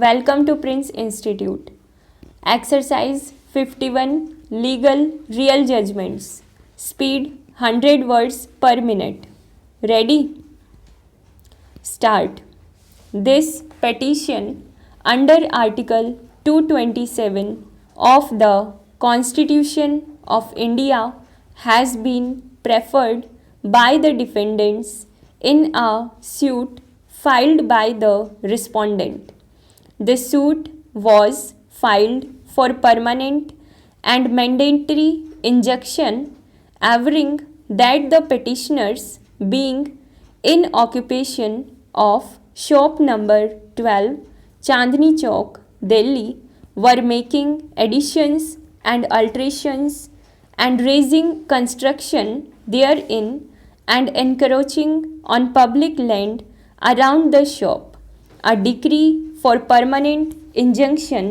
Welcome to Prince Institute. Exercise 51 Legal Real Judgments. Speed 100 words per minute. Ready? Start. This petition under Article 227 of the Constitution of India has been preferred by the defendants in a suit filed by the respondent. The suit was filed for permanent and mandatory injunction, averring that the petitioners, being in occupation of shop number 12, Chandni Chowk, Delhi, were making additions and alterations and raising construction therein and encroaching on public land around the shop. A decree for permanent injunction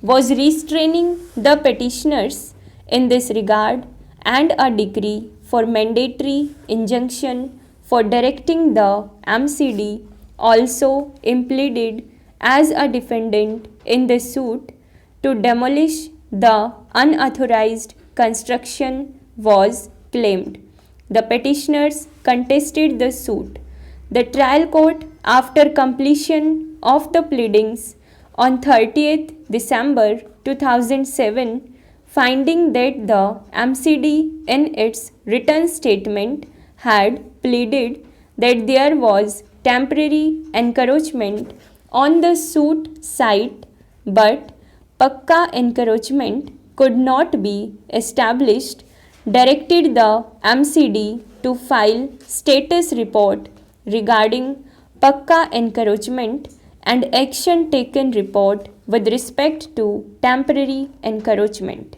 was restraining the petitioners in this regard, and a decree for mandatory injunction for directing the MCD, also impleaded as a defendant in the suit, to demolish the unauthorized construction, was claimed. The petitioners contested the suit. The trial court, after completion of the pleadings on 30th December 2007, finding that the MCD in its written statement had pleaded that there was temporary encroachment on the suit site, but Pakka encroachment could not be established, directed the MCD to file status report regarding Pakka encroachment and action taken report with respect to temporary encroachment.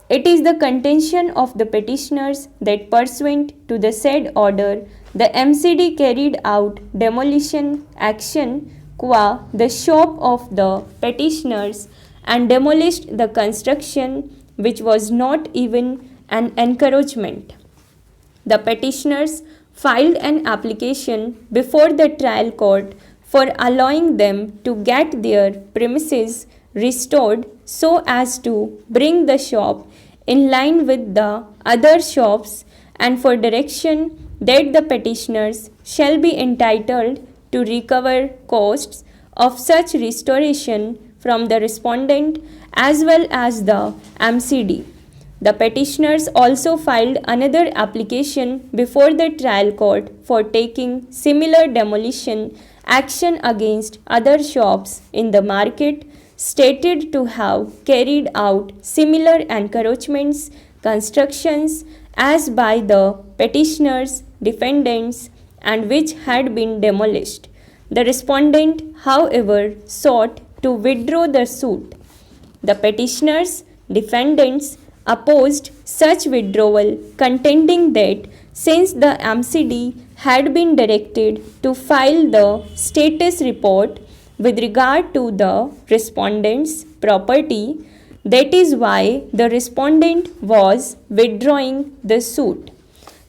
It is the contention of the petitioners that pursuant to the said order, the MCD carried out demolition action qua the shop of the petitioners and demolished the construction which was not even an encroachment. The petitioners filed an application before the trial court for allowing them to get their premises restored so as to bring the shop in line with the other shops, and for direction that the petitioners shall be entitled to recover costs of such restoration from the respondent as well as the MCD. The petitioners also filed another application before the trial court for taking similar demolition action against other shops in the market stated to have carried out similar encroachments, constructions as by the petitioners, defendants, and which had been demolished. The respondent, however, sought to withdraw the suit. The petitioners, defendants, opposed such withdrawal, contending that since the MCD had been directed to file the status report with regard to the respondent's property, that is why the respondent was withdrawing the suit.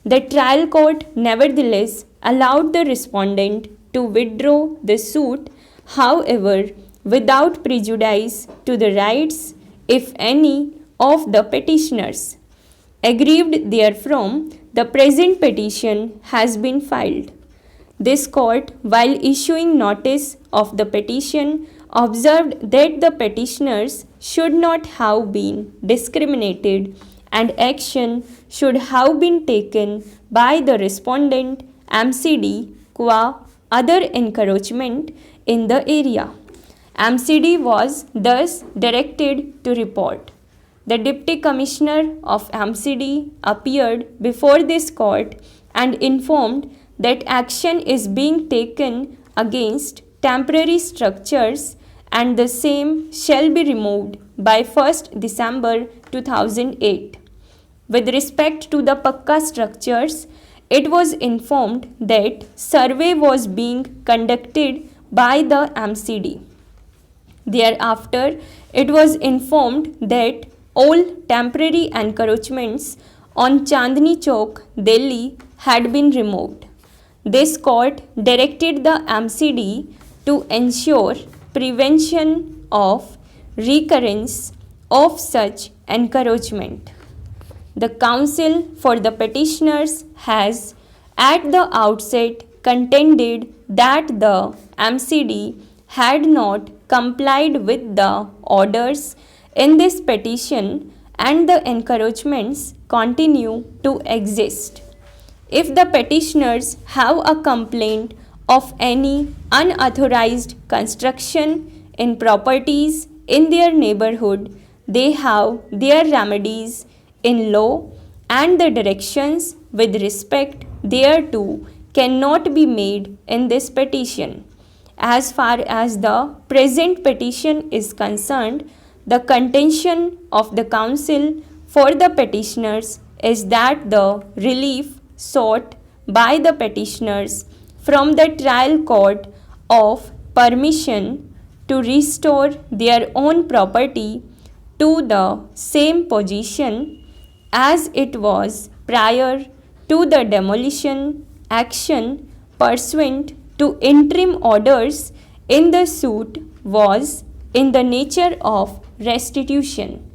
The trial court nevertheless allowed the respondent to withdraw the suit, however, without prejudice to the rights, if any, of the petitioners. Aggrieved therefrom, the present petition has been filed. This court, while issuing notice of the petition, observed that the petitioners should not have been discriminated and action should have been taken by the respondent MCD qua other encroachment in the area. MCD was thus directed to report. The Deputy Commissioner of MCD appeared before this court and informed that action is being taken against temporary structures and the same shall be removed by 1st December 2008. With respect to the Pakka structures, it was informed that survey was being conducted by the MCD. Thereafter, it was informed that all temporary encroachments on Chandni Chowk, Delhi had been removed. This court directed the MCD to ensure prevention of recurrence of such encroachment. The counsel for the petitioners has at the outset contended that the MCD had not complied with the orders in this petition and the encroachments continue to exist. If the petitioners have a complaint of any unauthorized construction in properties in their neighborhood, they have their remedies in law, and the directions with respect thereto cannot be made in this petition. As far as the present petition is concerned, the contention of the counsel for the petitioners is that the relief sought by the petitioners from the trial court of permission to restore their own property to the same position as it was prior to the demolition action pursuant to interim orders in the suit was in the nature of restitution.